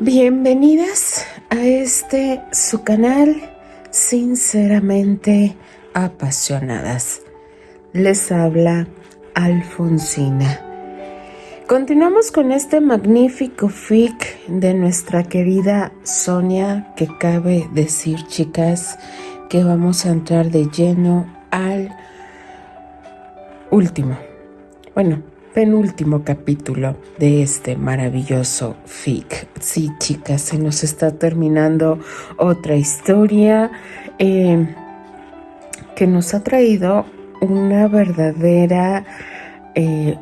Bienvenidas a su canal Sinceramente Apasionadas. Les habla Alfonsina. Continuamos con este magnífico fic de nuestra querida Sonia, que cabe decir, chicas, que vamos a entrar de lleno al penúltimo capítulo de este maravilloso fic. Sí, chicas, se nos está terminando otra historia que nos ha traído una verdadera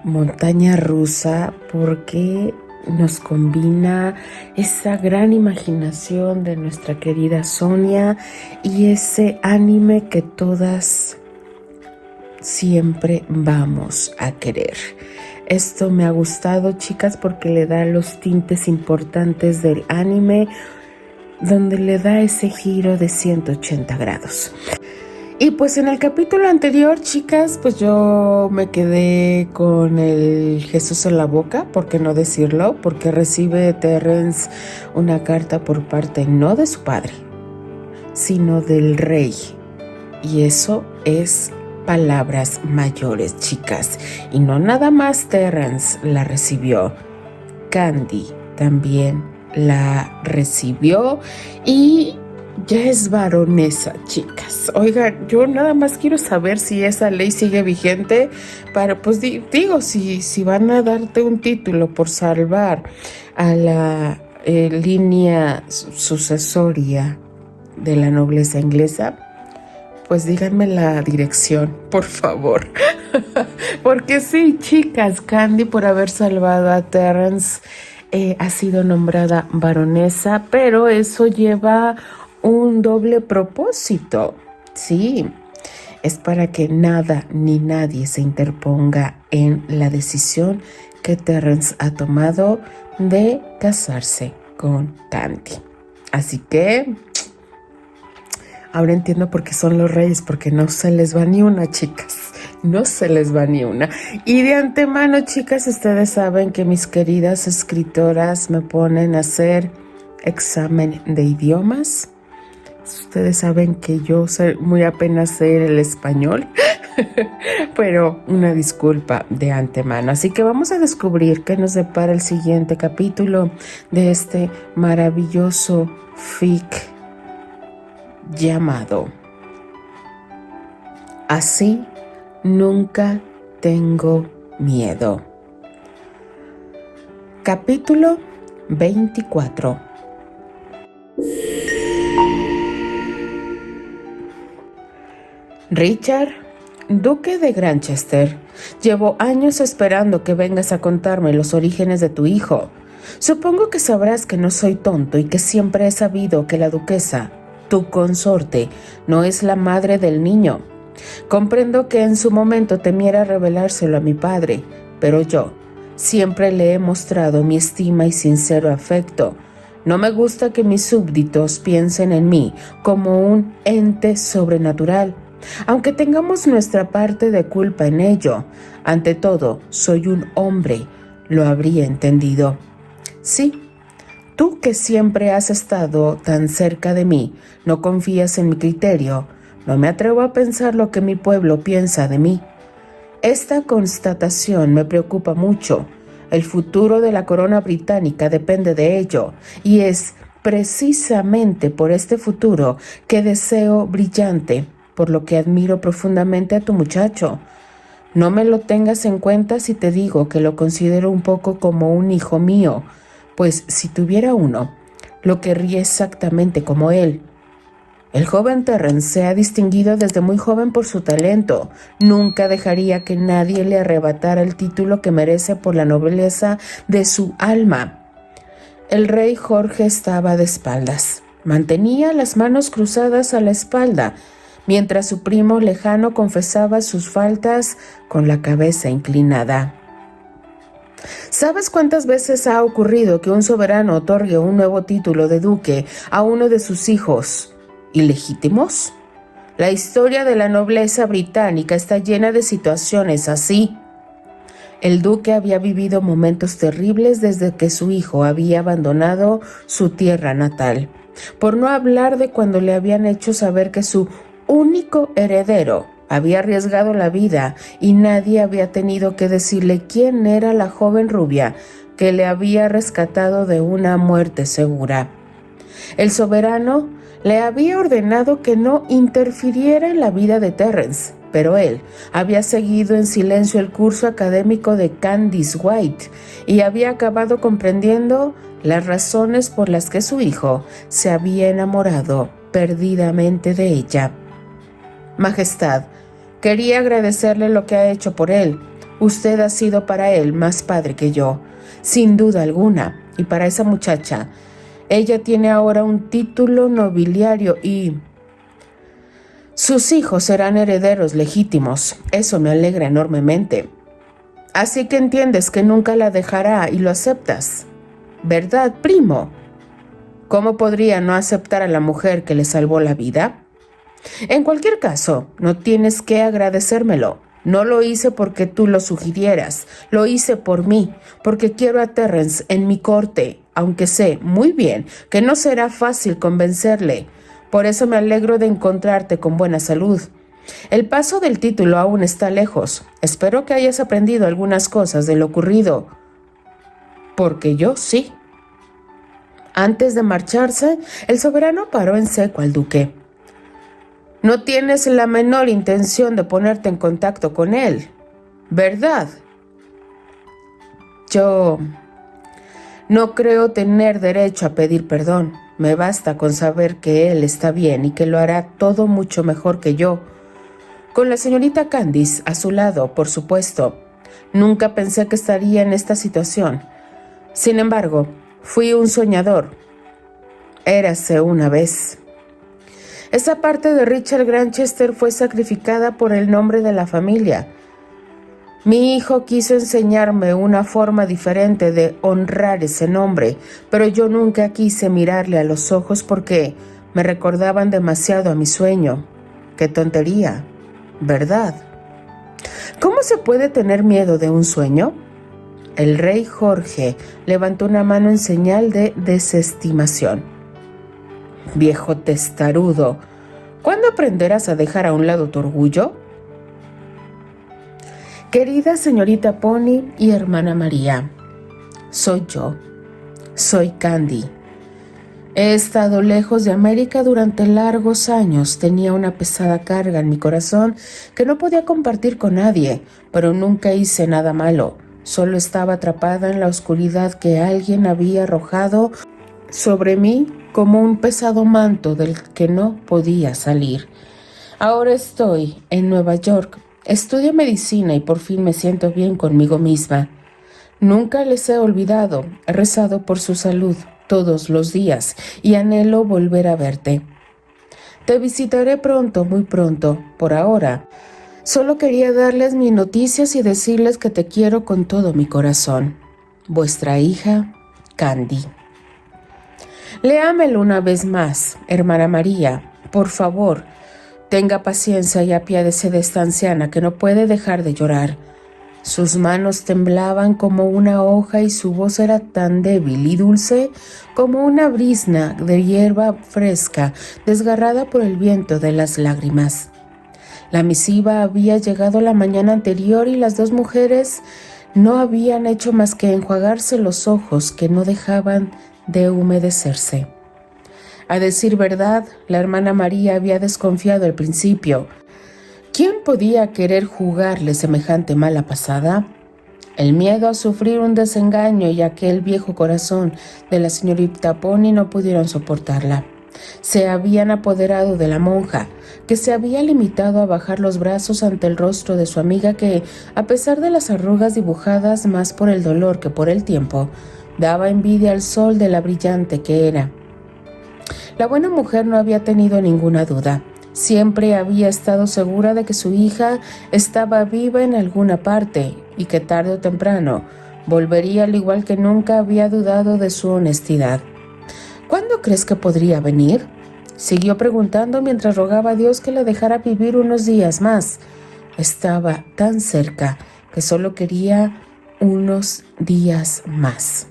montaña rusa, porque nos combina esa gran imaginación de nuestra querida Sonia y ese anime que todas siempre vamos a querer. Esto me ha gustado, chicas, porque le da los tintes importantes del anime, donde le da ese giro de 180 grados. Y pues en el capítulo anterior, chicas, pues yo me quedé con el Jesús en la boca, ¿por qué no decirlo? Porque recibe Terrence una carta por parte no de su padre, sino del rey. Y eso es palabras mayores, chicas. Y no nada más Terrence la recibió, Candy también la recibió y ya es baronesa, chicas. Oigan, yo nada más quiero saber si esa ley sigue vigente para, pues digo, si van a darte un título por salvar a la línea sucesoria de la nobleza inglesa, pues díganme la dirección, por favor. Porque sí, chicas, Candy, por haber salvado a Terrence, ha sido nombrada baronesa, pero eso lleva un doble propósito. Sí, es para que nada ni nadie se interponga en la decisión que Terrence ha tomado de casarse con Candy. Así que ahora entiendo por qué son los reyes, porque no se les va ni una, chicas. No se les va ni una. Y de antemano, chicas, ustedes saben que mis queridas escritoras me ponen a hacer examen de idiomas. Ustedes saben que yo sé muy apenas sé el español, pero una disculpa de antemano. Así que vamos a descubrir qué nos depara el siguiente capítulo de este maravilloso fic llamado Así nunca tengo miedo. Capítulo 24. Richard, duque de Granchester, llevo años esperando que vengas a contarme los orígenes de tu hijo. Supongo que sabrás que no soy tonto y que siempre he sabido que la duquesa, tu consorte, no es la madre del niño. Comprendo que en su momento temiera revelárselo a mi padre, pero yo siempre le he mostrado mi estima y sincero afecto. No me gusta que mis súbditos piensen en mí como un ente sobrenatural, aunque tengamos nuestra parte de culpa en ello. Ante todo, soy un hombre, lo habría entendido. Sí, tú que siempre has estado tan cerca de mí, no confías en mi criterio. No me atrevo a pensar lo que mi pueblo piensa de mí. Esta constatación me preocupa mucho. El futuro de la corona británica depende de ello, y es precisamente por este futuro que deseo brillante, por lo que admiro profundamente a tu muchacho. No me lo tengas en cuenta si te digo que lo considero un poco como un hijo mío, pues si tuviera uno, lo querría exactamente como él. El joven Terrence se ha distinguido desde muy joven por su talento. Nunca dejaría que nadie le arrebatara el título que merece por la nobleza de su alma. El rey Jorge estaba de espaldas. Mantenía las manos cruzadas a la espalda, mientras su primo lejano confesaba sus faltas con la cabeza inclinada. ¿Sabes cuántas veces ha ocurrido que un soberano otorgue un nuevo título de duque a uno de sus hijos ilegítimos? La historia de la nobleza británica está llena de situaciones así. El duque había vivido momentos terribles desde que su hijo había abandonado su tierra natal, por no hablar de cuando le habían hecho saber que su único heredero había arriesgado la vida y nadie había tenido que decirle quién era la joven rubia que le había rescatado de una muerte segura. El soberano le había ordenado que no interfiriera en la vida de Terrence, pero él había seguido en silencio el curso académico de Candice White y había acabado comprendiendo las razones por las que su hijo se había enamorado perdidamente de ella. Majestad, quería agradecerle lo que ha hecho por él. Usted ha sido para él más padre que yo, sin duda alguna, y para esa muchacha. Ella tiene ahora un título nobiliario y sus hijos serán herederos legítimos. Eso me alegra enormemente. Así que entiendes que nunca la dejará y lo aceptas, ¿verdad, primo? ¿Cómo podría no aceptar a la mujer que le salvó la vida? En cualquier caso, no tienes que agradecérmelo. No lo hice porque tú lo sugirieras, lo hice por mí, porque quiero a Terrence en mi corte, aunque sé muy bien que no será fácil convencerle. Por eso me alegro de encontrarte con buena salud. El paso del título aún está lejos. Espero que hayas aprendido algunas cosas de lo ocurrido. Porque yo sí. Antes de marcharse, el soberano paró en seco al duque. No tienes la menor intención de ponerte en contacto con él, ¿verdad? Yo no creo tener derecho a pedir perdón. Me basta con saber que él está bien y que lo hará todo mucho mejor que yo. Con la señorita Candice a su lado, por supuesto. Nunca pensé que estaría en esta situación. Sin embargo, fui un soñador. Érase una vez. Esa parte de Richard Granchester fue sacrificada por el nombre de la familia. Mi hijo quiso enseñarme una forma diferente de honrar ese nombre, pero yo nunca quise mirarle a los ojos porque me recordaban demasiado a mi sueño. ¡Qué tontería! ¿Verdad? ¿Cómo se puede tener miedo de un sueño? El rey Jorge levantó una mano en señal de desestimación. Viejo testarudo, ¿cuándo aprenderás a dejar a un lado tu orgullo? Querida señorita Pony y hermana María, soy yo, soy Candy. He estado lejos de América durante largos años, tenía una pesada carga en mi corazón que no podía compartir con nadie, pero nunca hice nada malo, solo estaba atrapada en la oscuridad que alguien había arrojado sobre mí como un pesado manto del que no podía salir. Ahora estoy en Nueva York, estudio medicina y por fin me siento bien conmigo misma. Nunca les he olvidado, he rezado por su salud todos los días y anhelo volver a verte. Te visitaré pronto, muy pronto. Por ahora, solo quería darles mis noticias y decirles que te quiero con todo mi corazón. Vuestra hija, Candy. Léamelo una vez más, hermana María. Por favor, tenga paciencia y apiádese de esta anciana que no puede dejar de llorar. Sus manos temblaban como una hoja y su voz era tan débil y dulce como una brizna de hierba fresca desgarrada por el viento de las lágrimas. La misiva había llegado la mañana anterior y las dos mujeres no habían hecho más que enjuagarse los ojos que no dejaban de humedecerse. A decir verdad, la hermana María había desconfiado al principio. ¿Quién podía querer jugarle semejante mala pasada? El miedo a sufrir un desengaño y aquel viejo corazón de la señorita Pony no pudieron soportarla. Se habían apoderado de la monja, que se había limitado a bajar los brazos ante el rostro de su amiga que, a pesar de las arrugas dibujadas más por el dolor que por el tiempo, daba envidia al sol de la brillante que era. La buena mujer no había tenido ninguna duda. Siempre había estado segura de que su hija estaba viva en alguna parte y que tarde o temprano volvería, al igual que nunca había dudado de su honestidad. ¿Cuándo crees que podría venir?, siguió preguntando mientras rogaba a Dios que la dejara vivir unos días más. Estaba tan cerca que solo quería unos días más.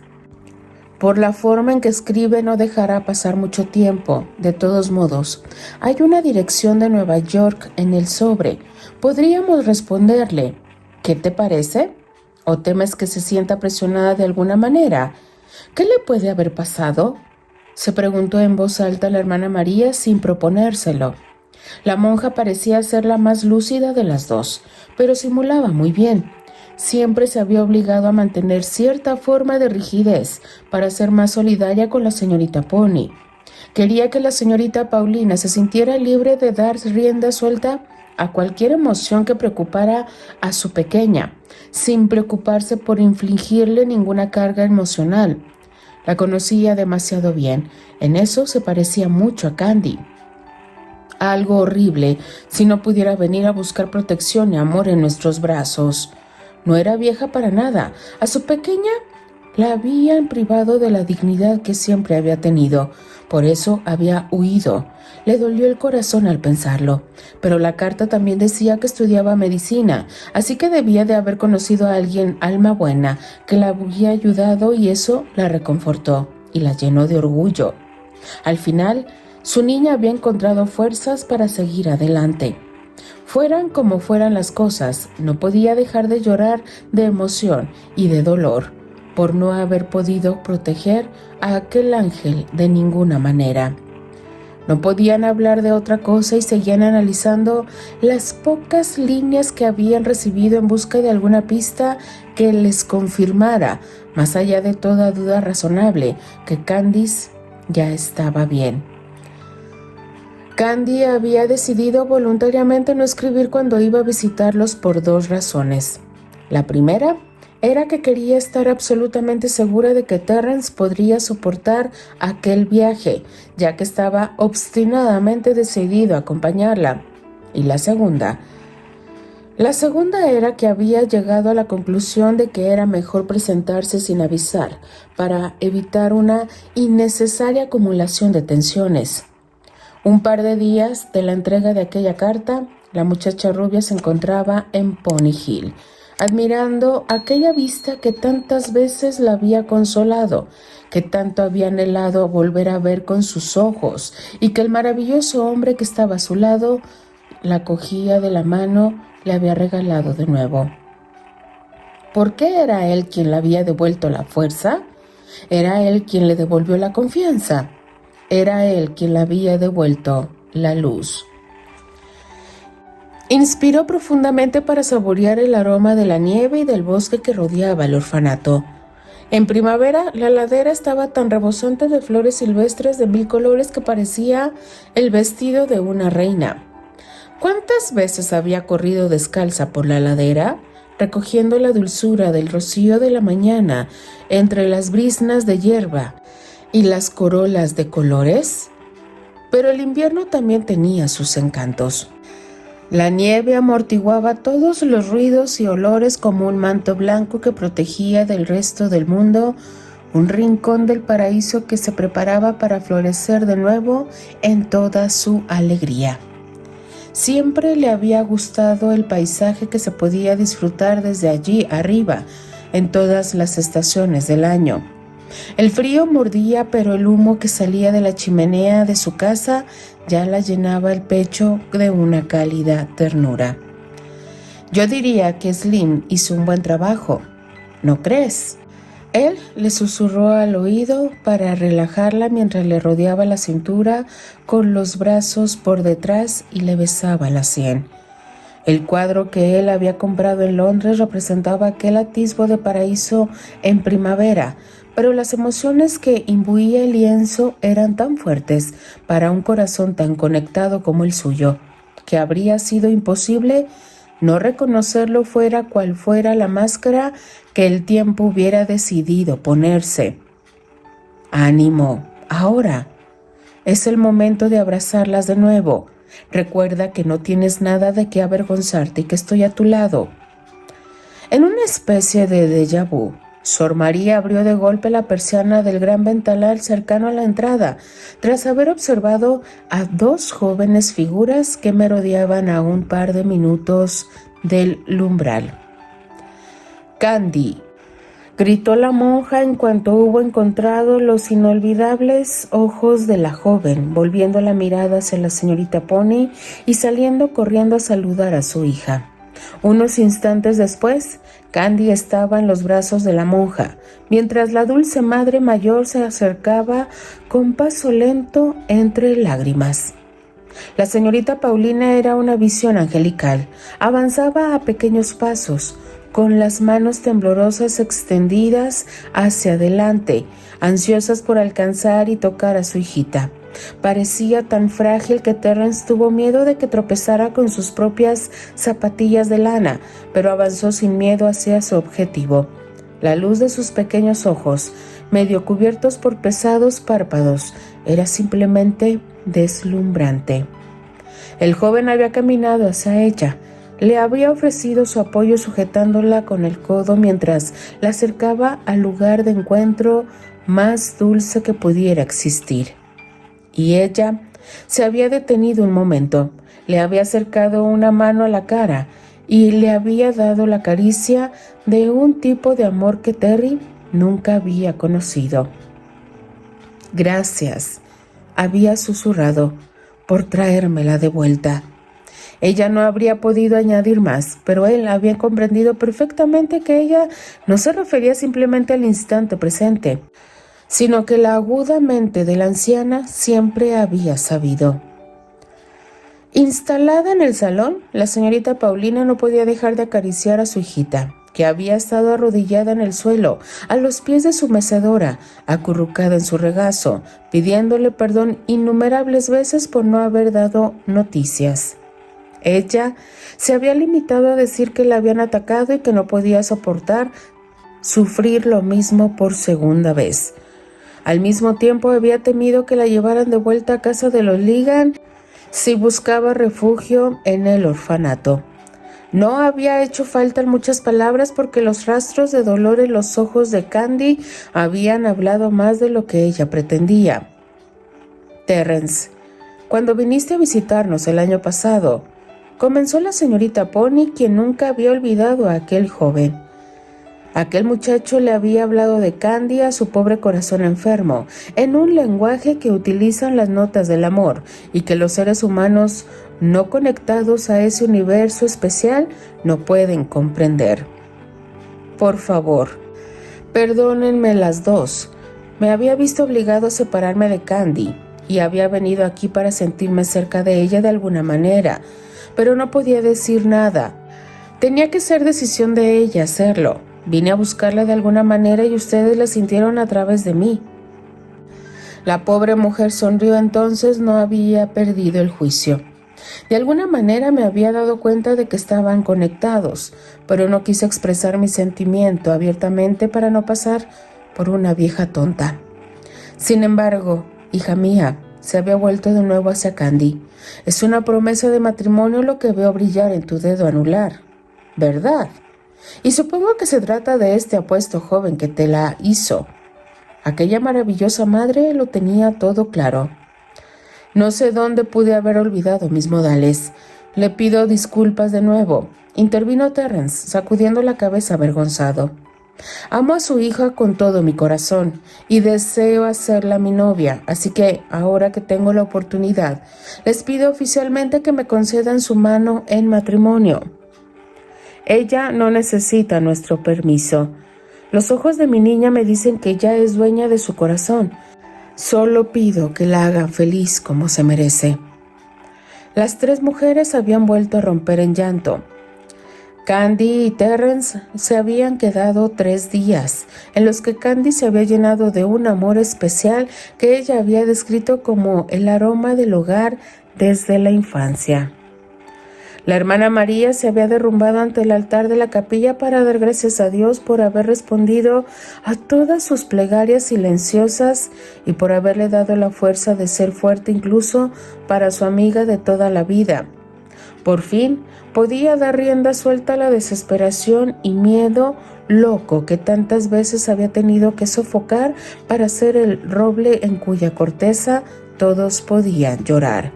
Por la forma en que escribe no dejará pasar mucho tiempo. De todos modos, hay una dirección de Nueva York en el sobre. Podríamos responderle. ¿Qué te parece? ¿O temes que se sienta presionada de alguna manera? ¿Qué le puede haber pasado?, se preguntó en voz alta la hermana María sin proponérselo. La monja parecía ser la más lúcida de las dos, pero simulaba muy bien. Siempre se había obligado a mantener cierta forma de rigidez para ser más solidaria con la señorita Pony. Quería que la señorita Paulina se sintiera libre de dar rienda suelta a cualquier emoción que preocupara a su pequeña, sin preocuparse por infligirle ninguna carga emocional. La conocía demasiado bien. En eso se parecía mucho a Candy. Algo horrible si no pudiera venir a buscar protección y amor en nuestros brazos. No era vieja para nada. A su pequeña la habían privado de la dignidad que siempre había tenido. Por eso había huido. Le dolió el corazón al pensarlo. Pero la carta también decía que estudiaba medicina, así que debía de haber conocido a alguien, alma buena, que la había ayudado, y eso la reconfortó y la llenó de orgullo. Al final, su niña había encontrado fuerzas para seguir adelante. Fueran como fueran las cosas, no podía dejar de llorar de emoción y de dolor por no haber podido proteger a aquel ángel de ninguna manera. No podían hablar de otra cosa y seguían analizando las pocas líneas que habían recibido en busca de alguna pista que les confirmara, más allá de toda duda razonable, que Candice ya estaba bien. Candy había decidido voluntariamente no escribir cuando iba a visitarlos por dos razones. La primera era que quería estar absolutamente segura de que Terrence podría soportar aquel viaje, ya que estaba obstinadamente decidido a acompañarla. Y la segunda era que había llegado a la conclusión de que era mejor presentarse sin avisar para evitar una innecesaria acumulación de tensiones. Un par de días de la entrega de aquella carta, la muchacha rubia se encontraba en Pony Hill, admirando aquella vista que tantas veces la había consolado, que tanto había anhelado volver a ver con sus ojos, y que el maravilloso hombre que estaba a su lado la cogía de la mano, le había regalado de nuevo. ¿Por qué era él quien le había devuelto la fuerza? ¿Era él quien le devolvió la confianza? Era él quien le había devuelto la luz. Inspiró profundamente para saborear el aroma de la nieve y del bosque que rodeaba el orfanato. En primavera, la ladera estaba tan rebosante de flores silvestres de 1000 colores que parecía el vestido de una reina. ¿Cuántas veces había corrido descalza por la ladera, recogiendo la dulzura del rocío de la mañana entre las briznas de hierba y las corolas de colores? Pero el invierno también tenía sus encantos. La nieve amortiguaba todos los ruidos y olores como un manto blanco que protegía del resto del mundo un rincón del paraíso que se preparaba para florecer de nuevo en toda su alegría. Siempre le había gustado el paisaje que se podía disfrutar desde allí arriba, en todas las estaciones del año. El frío mordía, pero el humo que salía de la chimenea de su casa ya la llenaba el pecho de una cálida ternura. Yo diría que Slim hizo un buen trabajo, ¿no crees? Él le susurró al oído para relajarla mientras le rodeaba la cintura con los brazos por detrás y le besaba la sien. El cuadro que él había comprado en Londres representaba aquel atisbo de paraíso en primavera, pero las emociones que imbuía el lienzo eran tan fuertes para un corazón tan conectado como el suyo, que habría sido imposible no reconocerlo fuera cual fuera la máscara que el tiempo hubiera decidido ponerse. Ánimo, ahora. Es el momento de abrazarlas de nuevo. Recuerda que no tienes nada de qué avergonzarte y que estoy a tu lado. En una especie de déjà vu, Sor María abrió de golpe la persiana del gran ventanal cercano a la entrada, tras haber observado a dos jóvenes figuras que merodeaban a un par de minutos del umbral. Candy, gritó la monja en cuanto hubo encontrado los inolvidables ojos de la joven, volviendo la mirada hacia la señorita Pony y saliendo corriendo a saludar a su hija. Unos instantes después, Candy estaba en los brazos de la monja, mientras la dulce madre mayor se acercaba con paso lento entre lágrimas. La señorita Paulina era una visión angelical. Avanzaba a pequeños pasos, con las manos temblorosas extendidas hacia adelante, ansiosas por alcanzar y tocar a su hijita. Parecía tan frágil que Terence tuvo miedo de que tropezara con sus propias zapatillas de lana, pero avanzó sin miedo hacia su objetivo. La luz de sus pequeños ojos, medio cubiertos por pesados párpados, era simplemente deslumbrante. El joven había caminado hacia ella. Le había ofrecido su apoyo sujetándola con el codo mientras la acercaba al lugar de encuentro más dulce que pudiera existir. Y ella se había detenido un momento, le había acercado una mano a la cara y le había dado la caricia de un tipo de amor que Terry nunca había conocido. «Gracias», había susurrado, «por traérmela de vuelta». Ella no habría podido añadir más, pero él había comprendido perfectamente que ella no se refería simplemente al instante presente, sino que la aguda mente de la anciana siempre había sabido. Instalada en el salón, la señorita Paulina no podía dejar de acariciar a su hijita, que había estado arrodillada en el suelo, a los pies de su mecedora, acurrucada en su regazo, pidiéndole perdón innumerables veces por no haber dado noticias. Ella se había limitado a decir que la habían atacado y que no podía soportar sufrir lo mismo por segunda vez. Al mismo tiempo había temido que la llevaran de vuelta a casa de los Ligan si buscaba refugio en el orfanato. No había hecho falta muchas palabras porque los rastros de dolor en los ojos de Candy habían hablado más de lo que ella pretendía. «Terence, cuando viniste a visitarnos el año pasado», comenzó la señorita Pony, quien nunca había olvidado a aquel joven. Aquel muchacho le había hablado de Candy a su pobre corazón enfermo, en un lenguaje que utilizan las notas del amor y que los seres humanos no conectados a ese universo especial no pueden comprender. «Por favor, perdónenme las dos. Me había visto obligado a separarme de Candy y había venido aquí para sentirme cerca de ella de alguna manera, pero no podía decir nada. Tenía que ser decisión de ella hacerlo. Vine a buscarla de alguna manera y ustedes la sintieron a través de mí». La pobre mujer sonrió. Entonces no había perdido el juicio. De alguna manera me había dado cuenta de que estaban conectados, pero no quise expresar mi sentimiento abiertamente para no pasar por una vieja tonta. Sin embargo, hija mía, se había vuelto de nuevo hacia Candy. Es una promesa de matrimonio lo que veo brillar en tu dedo anular, ¿verdad? Y supongo que se trata de este apuesto joven que te la hizo. Aquella maravillosa madre lo tenía todo claro. No sé dónde pude haber olvidado mis modales. Le pido disculpas de nuevo, intervino Terence, sacudiendo la cabeza avergonzado. Amo a su hija con todo mi corazón y deseo hacerla mi novia, así que ahora que tengo la oportunidad, les pido oficialmente que me concedan su mano en matrimonio. Ella no necesita nuestro permiso. Los ojos de mi niña me dicen que ya es dueña de su corazón. Solo pido que la hagan feliz como se merece. Las tres mujeres habían vuelto a romper en llanto. Candy y Terence se habían quedado 3 días, en los que Candy se había llenado de un amor especial que ella había descrito como el aroma del hogar desde la infancia. La hermana María se había derrumbado ante el altar de la capilla para dar gracias a Dios por haber respondido a todas sus plegarias silenciosas y por haberle dado la fuerza de ser fuerte incluso para su amiga de toda la vida. Por fin podía dar rienda suelta a la desesperación y miedo loco que tantas veces había tenido que sofocar para ser el roble en cuya corteza todos podían llorar.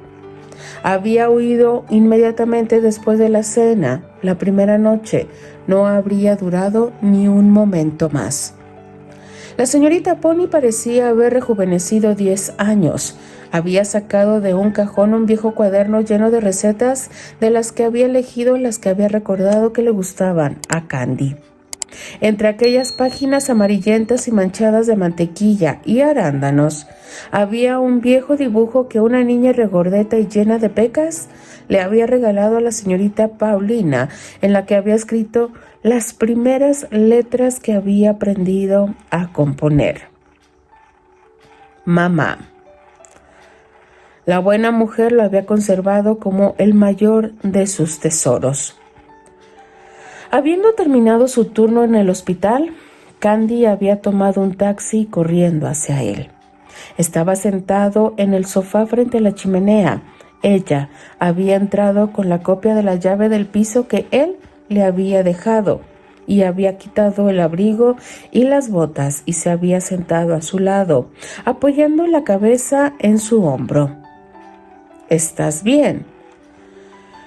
Había huido inmediatamente después de la cena. La primera noche no habría durado ni un momento más. La señorita Pony parecía haber rejuvenecido 10 años. Había sacado de un cajón un viejo cuaderno lleno de recetas de las que había elegido las que había recordado que le gustaban a Candy. Entre aquellas páginas amarillentas y manchadas de mantequilla y arándanos, había un viejo dibujo que una niña regordeta y llena de pecas le había regalado a la señorita Paulina, en la que había escrito las primeras letras que había aprendido a componer. Mamá. La buena mujer lo había conservado como el mayor de sus tesoros. Habiendo terminado su turno en el hospital, Candy había tomado un taxi corriendo hacia él. Estaba sentado en el sofá frente a la chimenea. Ella había entrado con la copia de la llave del piso que él le había dejado y había quitado el abrigo y las botas y se había sentado a su lado, apoyando la cabeza en su hombro. ¿Estás bien?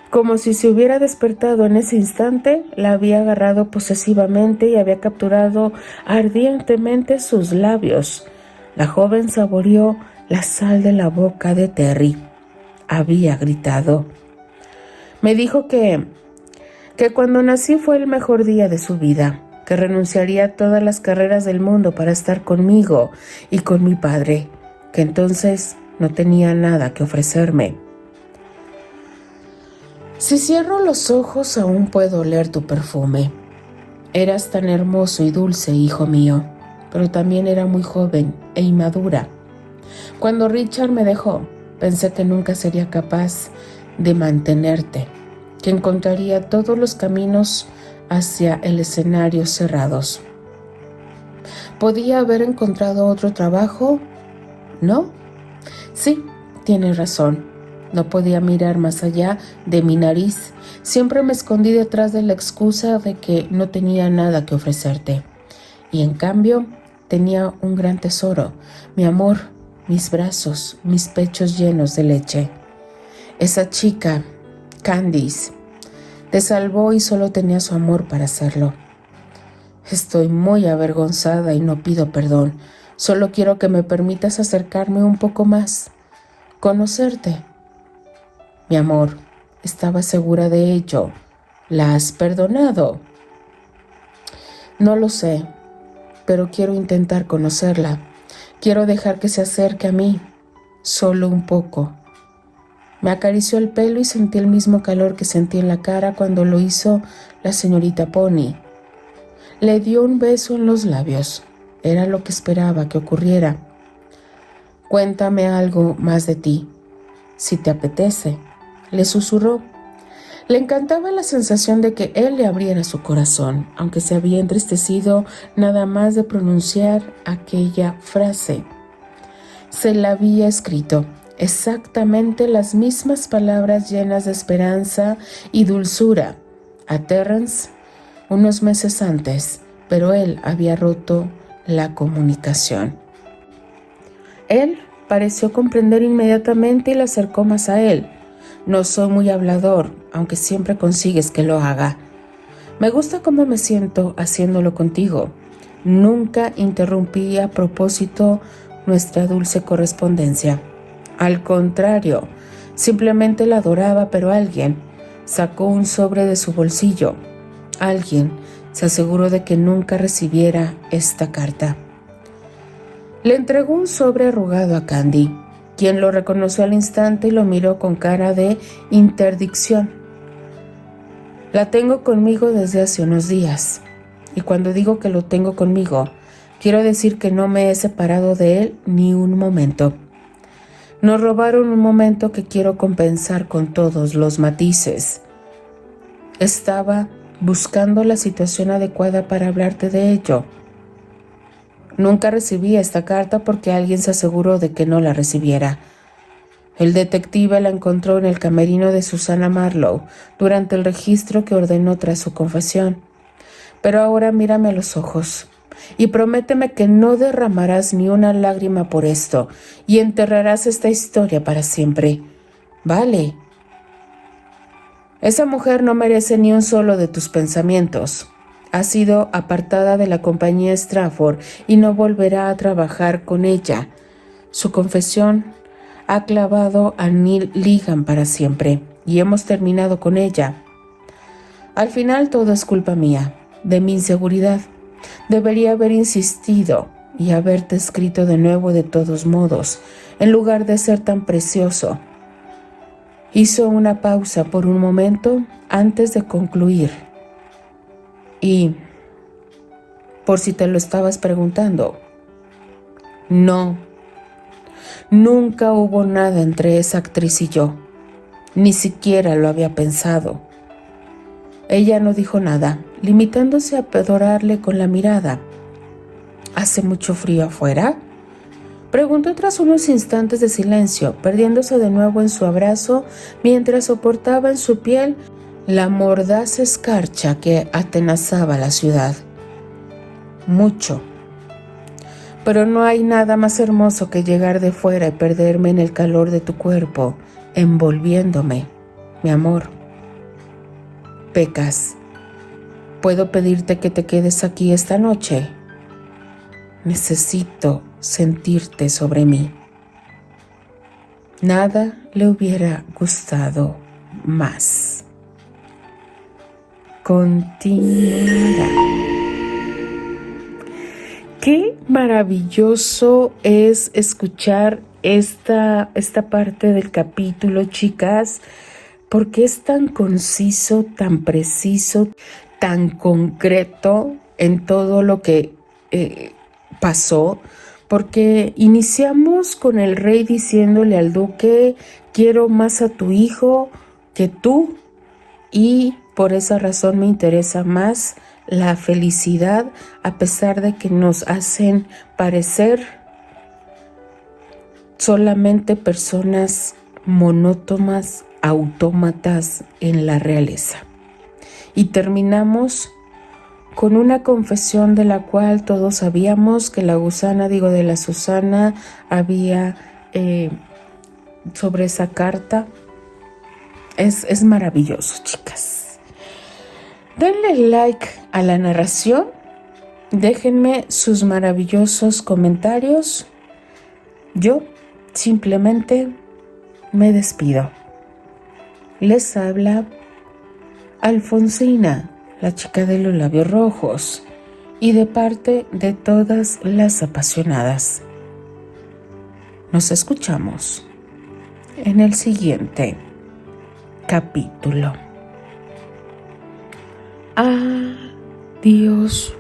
Como si se hubiera despertado en ese instante, la había agarrado posesivamente y había capturado ardientemente sus labios. La joven saboreó la sal de la boca de Terry. Había gritado. Me dijo que cuando nací fue el mejor día de su vida, que renunciaría a todas las carreras del mundo para estar conmigo y con mi padre, que entonces no tenía nada que ofrecerme. Si cierro los ojos aún puedo oler tu perfume. Eras tan hermoso y dulce, hijo mío, pero también era muy joven e inmadura. Cuando Richard me dejó, pensé que nunca sería capaz de mantenerte, que encontraría todos los caminos hacia el escenario cerrados. ¿Podía haber encontrado otro trabajo? ¿No? Sí, tienes razón. No podía mirar más allá de mi nariz. Siempre me escondí detrás de la excusa de que no tenía nada que ofrecerte. Y en cambio, tenía un gran tesoro, mi amor, mis brazos, mis pechos llenos de leche. Esa chica, Candice, te salvó y solo tenía su amor para hacerlo. Estoy muy avergonzada y no pido perdón. Solo quiero que me permitas acercarme un poco más, conocerte. Mi amor, estaba segura de ello. ¿La has perdonado? No lo sé, pero quiero intentar conocerla. Quiero dejar que se acerque a mí, solo un poco. Me acarició el pelo y sentí el mismo calor que sentí en la cara cuando lo hizo la señorita Pony. Le dio un beso en los labios. Era lo que esperaba que ocurriera. Cuéntame algo más de ti, si te apetece, le susurró. Le encantaba la sensación de que él le abriera su corazón, aunque se había entristecido nada más de pronunciar aquella frase. Se la había escrito exactamente las mismas palabras llenas de esperanza y dulzura a Terrence unos meses antes, pero él había roto la comunicación. Él pareció comprender inmediatamente y le acercó más a él. No soy muy hablador, aunque siempre consigues que lo haga. Me gusta cómo me siento haciéndolo contigo. Nunca interrumpí a propósito nuestra dulce correspondencia. Al contrario, simplemente la adoraba, pero alguien sacó un sobre de su bolsillo. Alguien se aseguró de que nunca recibiera esta carta. Le entregó un sobre arrugado a Candy, quien lo reconoció al instante y lo miró con cara de interdicción. La tengo conmigo desde hace unos días, y cuando digo que lo tengo conmigo, quiero decir que no me he separado de él ni un momento. Nos robaron un momento que quiero compensar con todos los matices. Estaba buscando la situación adecuada para hablarte de ello. Nunca recibí esta carta porque alguien se aseguró de que no la recibiera. El detective la encontró en el camerino de Susana Marlowe durante el registro que ordenó tras su confesión. Pero ahora mírame a los ojos y prométeme que no derramarás ni una lágrima por esto y enterrarás esta historia para siempre. Vale. Esa mujer no merece ni un solo de tus pensamientos. Ha sido apartada de la compañía Stratford y no volverá a trabajar con ella. Su confesión ha clavado a Neil Ligan para siempre y hemos terminado con ella. Al final todo es culpa mía, de mi inseguridad. Debería haber insistido y haberte escrito de nuevo de todos modos, en lugar de ser tan precioso. Hizo una pausa por un momento antes de concluir. Y, por si te lo estabas preguntando, no, nunca hubo nada entre esa actriz y yo. Ni siquiera lo había pensado. Ella no dijo nada, limitándose a adorarle con la mirada. ¿Hace mucho frío afuera?, preguntó tras unos instantes de silencio, perdiéndose de nuevo en su abrazo mientras soportaba en su piel la mordaz escarcha que atenazaba la ciudad. Mucho. Pero no hay nada más hermoso que llegar de fuera y perderme en el calor de tu cuerpo, envolviéndome, mi amor. Pecas, ¿puedo pedirte que te quedes aquí esta noche? Necesito sentirte sobre mí. Nada le hubiera gustado más. Continuará. Qué maravilloso es escuchar esta parte del capítulo, chicas, porque es tan conciso, tan preciso, tan concreto en todo lo que pasó, porque iniciamos con el rey diciéndole al duque: quiero más a tu hijo que tú, y por esa razón me interesa más la felicidad, a pesar de que nos hacen parecer solamente personas monótonas, autómatas en la realeza. Y terminamos con una confesión de la cual todos sabíamos que la gusana, de la Susana, había sobre esa carta. Es maravilloso, chicas. Denle like a la narración, déjenme sus maravillosos comentarios. Yo simplemente me despido. Les habla Alfonsina, la chica de los labios rojos, y de parte de todas las apasionadas. Nos escuchamos en el siguiente capítulo. Adiós.